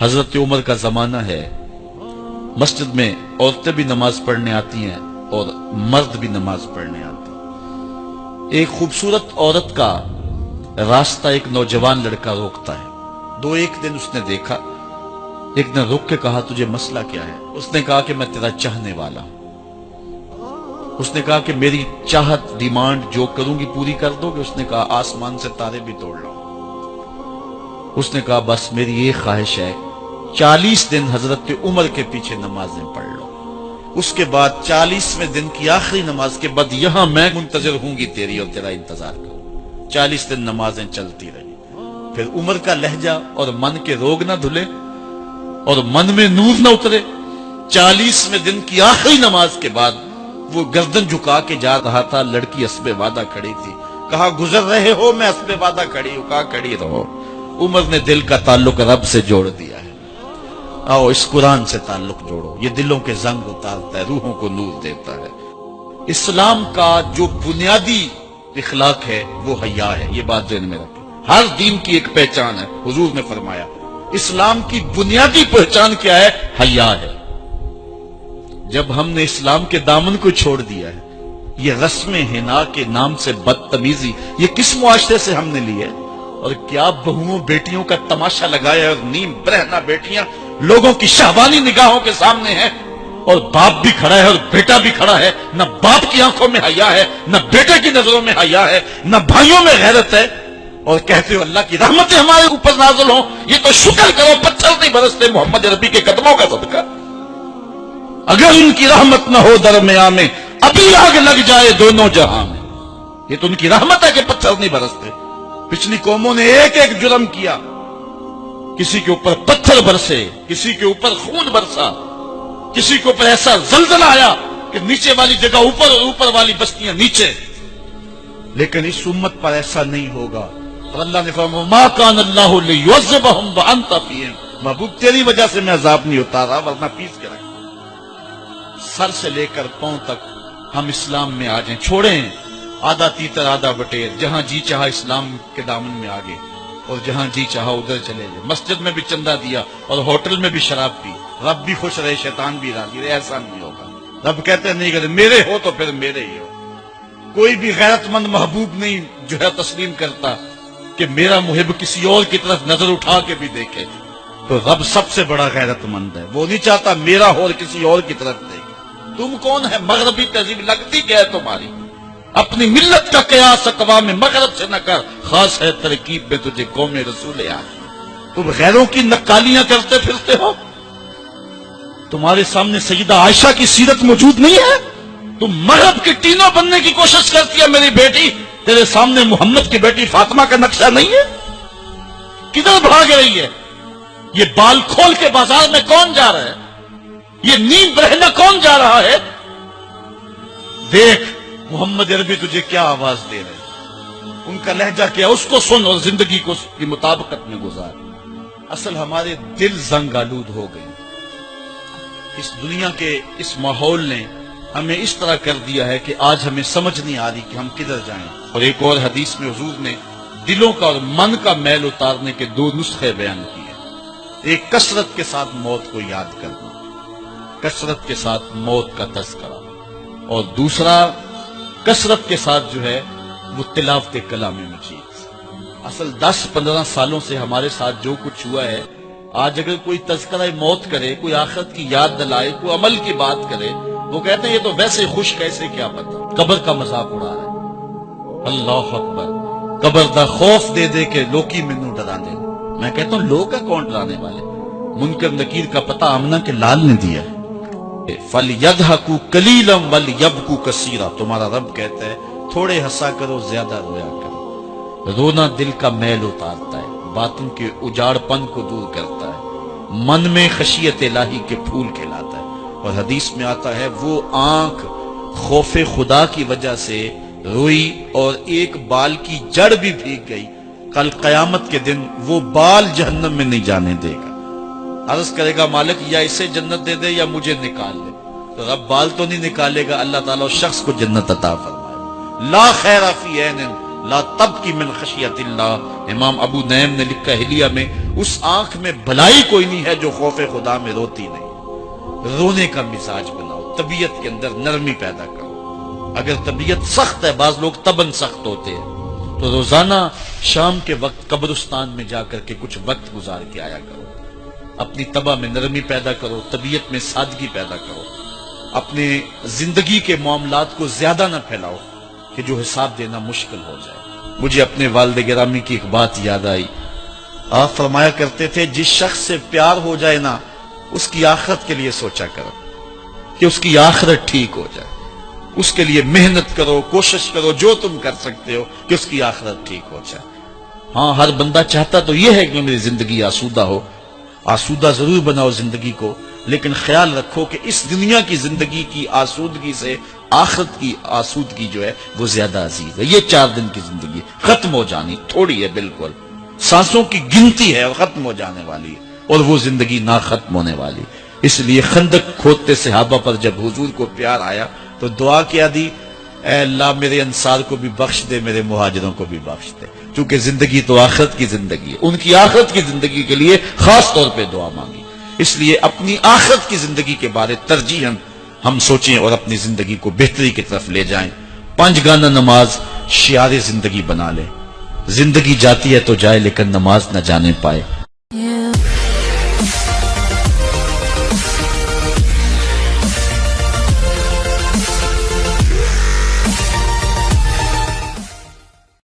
حضرت عمر کا زمانہ ہے، مسجد میں عورتیں بھی نماز پڑھنے آتی ہیں اور مرد بھی نماز پڑھنے آتے ہیں۔ ایک خوبصورت عورت کا راستہ ایک نوجوان لڑکا روکتا ہے۔ ایک دن اس نے دیکھا، ایک دن رک کے کہا تجھے مسئلہ کیا ہے؟ اس نے کہا کہ میں تیرا چاہنے والا ہوں۔ اس نے کہا کہ میری چاہت ڈیمانڈ جو کروں گی پوری کر دو گے؟ اس نے کہا آسمان سے تارے بھی توڑ لو۔ اس نے کہا بس میری یہ خواہش ہے 40 دن حضرت عمر کے پیچھے نمازیں پڑھ لو، اس کے بعد 40ویں دن کی آخری نماز کے بعد یہاں میں منتظر ہوں گی تیری اور تیرا انتظار کروں۔ 40 دن نمازیں چلتی رہی۔ پھر عمر کا لہجہ اور من کے روگ نہ دھلے اور من میں نور نہ اترے۔ 40ویں دن کی آخری نماز کے بعد وہ گردن جھکا کے جا رہا تھا، لڑکی اسبِ وعدہ کھڑی تھی۔ کہا گزر رہے ہو؟ میں اسبِ وعدہ کھڑی ہوں۔ کہا کھڑی رہو۔ عمر نے دل کا تعلق رب سے جوڑ دیا ہے۔ آؤ اس قرآن سے تعلق جوڑو، یہ دلوں کے زنگ اتارتا ہے، روحوں کو نور دیتا ہے۔ اسلام کا جو بنیادی اخلاق ہے وہ حیا ہے، یہ بات ذہن میں رکھیں۔ ہر دین کی ایک پہچان ہے، حضور نے فرمایا اسلام کی بنیادی پہچان کیا ہے؟ حیا ہے۔ جب ہم نے اسلام کے دامن کو چھوڑ دیا ہے، یہ رسم حنا کے نام سے بدتمیزی یہ کس معاشرے سے ہم نے لی ہے؟ اور کیا بہوؤں بیٹیوں کا تماشا لگایا، اور نیم برہنہ بیٹیاں لوگوں کی شہوانی نگاہوں کے سامنے ہیں، اور باپ بھی کھڑا ہے اور بیٹا بھی کھڑا ہے۔ نہ باپ کی آنکھوں میں حیا ہے، نہ بیٹے کی نظروں میں حیا ہے، نہ بھائیوں میں غیرت ہے، اور کہتے ہو اللہ کی رحمتیں ہمارے اوپر نازل ہوں۔ یہ تو شکر کرو پتھر نہیں برستے محمد عربی کے قدموں کا صدقہ۔ اگر ان کی رحمت نہ ہو درمیان میں ابھی آگ لگ جائے دونوں جہاں میں۔ یہ تو ان کی رحمت ہے کہ پتھر نہیں برستے۔ پچھلی قوموں نے ایک ایک جرم کیا، کسی کے اوپر پتھر برسے، کسی کے اوپر خون برسا، کسی کے اوپر ایسا زلزلہ آیا کہ نیچے والی جگہ اوپر اور اوپر والی بستیاں نیچے، لیکن اس امت پر ایسا نہیں ہوگا۔ اور اللہ نے فرمایا ما کان اللہ لیعذبہم وانت فیہم، محبوب تیری وجہ سے میں عذاب نہیں اتارا ورنہ پیس کے رکھ۔ سر سے لے کر پاؤں تک ہم اسلام میں آ جائیں، چھوڑیں آدھا تیتر آدھا بٹیر، جہاں جی چاہا اسلام کے دامن میں آگے اور جہاں جی چاہا ادھر چلے جائے۔ مسجد میں بھی چندہ دیا اور ہوٹل میں بھی شراب پی، رب بھی خوش رہے شیطان بھی راضی رہے، ایسا نہیں ہوگا۔ رب کہتے نہیں کہ میرے ہو تو پھر میرے ہی ہو۔ کوئی بھی غیرت مند محبوب نہیں جو ہے تسلیم کرتا کہ میرا محب کسی اور کی طرف نظر اٹھا کے بھی دیکھے، تو رب سب سے بڑا غیرت مند ہے، وہ نہیں چاہتا میرا ہو اور کسی اور کی طرف دیکھے۔ تم کون ہے؟ مغربی تہذیب لگتی کیا ہے تمہاری؟ اپنی ملت کا قیاس اقوام مغرب سے نہ کر، خاص ہے ترکیب میں تجھے قوم رسول آخر۔ تم غیروں کی نقالیاں کرتے پھرتے ہو، تمہارے سامنے سیدہ عائشہ کی سیرت موجود نہیں ہے؟ تم مغرب کی ٹینوں بننے کی کوشش کرتی ہے میری بیٹی، تیرے سامنے محمد کی بیٹی فاطمہ کا نقشہ نہیں ہے؟ کدھر بھاگ رہی ہے؟ یہ بال کھول کے بازار میں کون جا رہا ہے؟ یہ نیم برہنہ کون جا رہا ہے؟ دیکھ محمد عربی تجھے کیا آواز دے رہے ہیں، ان کا لہجہ کیا، اس کو سن اور زندگی کو اس کی مطابقت میں گزار۔ اصل ہمارے دل زنگ آلود ہو گئے، اس دنیا کے اس ماحول نے ہمیں اس طرح کر دیا ہے کہ آج ہمیں سمجھ نہیں آ رہی کہ ہم کدھر جائیں۔ اور ایک اور حدیث میں حضور نے دلوں کا اور من کا میل اتارنے کے 2 نسخے بیان کیے، ایک کثرت کے ساتھ موت کو یاد کرنا، کثرت کے ساتھ موت کا تذکرہ، اور دوسرا کثرت کے ساتھ جو ہے وہ تلاوت کلام مجید۔ اصل 10-15 سالوں سے ہمارے ساتھ جو کچھ ہوا ہے، آج اگر کوئی تذکرہ موت کرے، کوئی آخرت کی یاد دلائے، کوئی عمل کی بات کرے، وہ کہتے ہیں یہ تو ویسے خوش کیسے، کیا پتا، قبر کا مذاق اڑا رہا ہے۔ اللہ اکبر، قبر دا خوف دے دے کے لوکی مینوں ڈرا دے۔ میں کہتا ہوں لوگ ہے کون ڈرانے والے؟ منکر نکیر کا پتہ آمنہ کے لال نے دیا ہے۔ فَلْيَضْحَكُوا قَلِيلًا وَلْيَبْكُوا كَثِيرًا، تمہارا رب کہتا ہے تھوڑے ہنسا کرو زیادہ رویا کرو۔ رونا دل کا میل اتارتا ہے، باتوں کے اجاڑ پن کو دور کرتا ہے، من میں خشیت الہی کے پھول کھلاتا ہے۔ اور حدیث میں آتا ہے وہ آنکھ خوف خدا کی وجہ سے روئی اور ایک بال کی جڑ بھی بھیگ گئی، کل قیامت کے دن وہ بال جہنم میں نہیں جانے دے گا۔ عرض کرے گا مالک یا اسے جنت دے دے یا مجھے نکال لے، تو رب بال تو نہیں نکالے گا، اللہ تعالیٰ اس شخص کو جنت عطا فرمائے۔ لا خیر فی عین لا تبکی من خشیت اللہ، امام ابو نعیم نے لکھا حلیہ میں، اس آنکھ میں بھلائی کوئی نہیں ہے جو خوف خدا میں روتی نہیں۔ رونے کا مزاج بناؤ، طبیعت کے اندر نرمی پیدا کرو۔ اگر طبیعت سخت ہے، بعض لوگ تباً سخت ہوتے ہیں، تو روزانہ شام کے وقت قبرستان میں جا کر کے کچھ وقت گزار کے آیا کرو، اپنی طبع میں نرمی پیدا کرو، طبیعت میں سادگی پیدا کرو، اپنے زندگی کے معاملات کو زیادہ نہ پھیلاؤ کہ جو حساب دینا مشکل ہو جائے۔ مجھے اپنے والد گرامی کی ایک بات یاد آئی، آپ فرمایا کرتے تھے جس شخص سے پیار ہو جائے نا، اس کی آخرت کے لیے سوچا کرو کہ اس کی آخرت ٹھیک ہو جائے، اس کے لیے محنت کرو، کوشش کرو، جو تم کر سکتے ہو کہ اس کی آخرت ٹھیک ہو جائے۔ ہاں، ہر بندہ چاہتا تو یہ ہے کہ میری زندگی آسودہ ہو، آسودہ ضرور بناؤ زندگی کو، لیکن خیال رکھو کہ اس دنیا کی زندگی کی آسودگی سے آخرت کی آسودگی جو ہے وہ زیادہ عزیز ہے۔ یہ 4 دن کی زندگی ختم ہو جانی، تھوڑی ہے، بالکل سانسوں کی گنتی ہے اور ختم ہو جانے والی ہے، اور وہ زندگی نہ ختم ہونے والی۔ اس لیے خندق کھودتے صحابہ پر جب حضور کو پیار آیا تو دعا کیا دی، اے اللہ میرے انصار کو بھی بخش دے، میرے مہاجروں کو بھی بخش دے، کیونکہ زندگی تو آخرت کی زندگی ہے، ان کی آخرت کی زندگی کے لیے خاص طور پہ دعا مانگی۔ اس لیے اپنی آخرت کی زندگی کے بارے ترجیحاً ہم سوچیں اور اپنی زندگی کو بہتری کی طرف لے جائیں۔ 5 گانہ نماز شعار زندگی بنا لے۔ زندگی جاتی ہے تو جائے، لیکن نماز نہ جانے پائے۔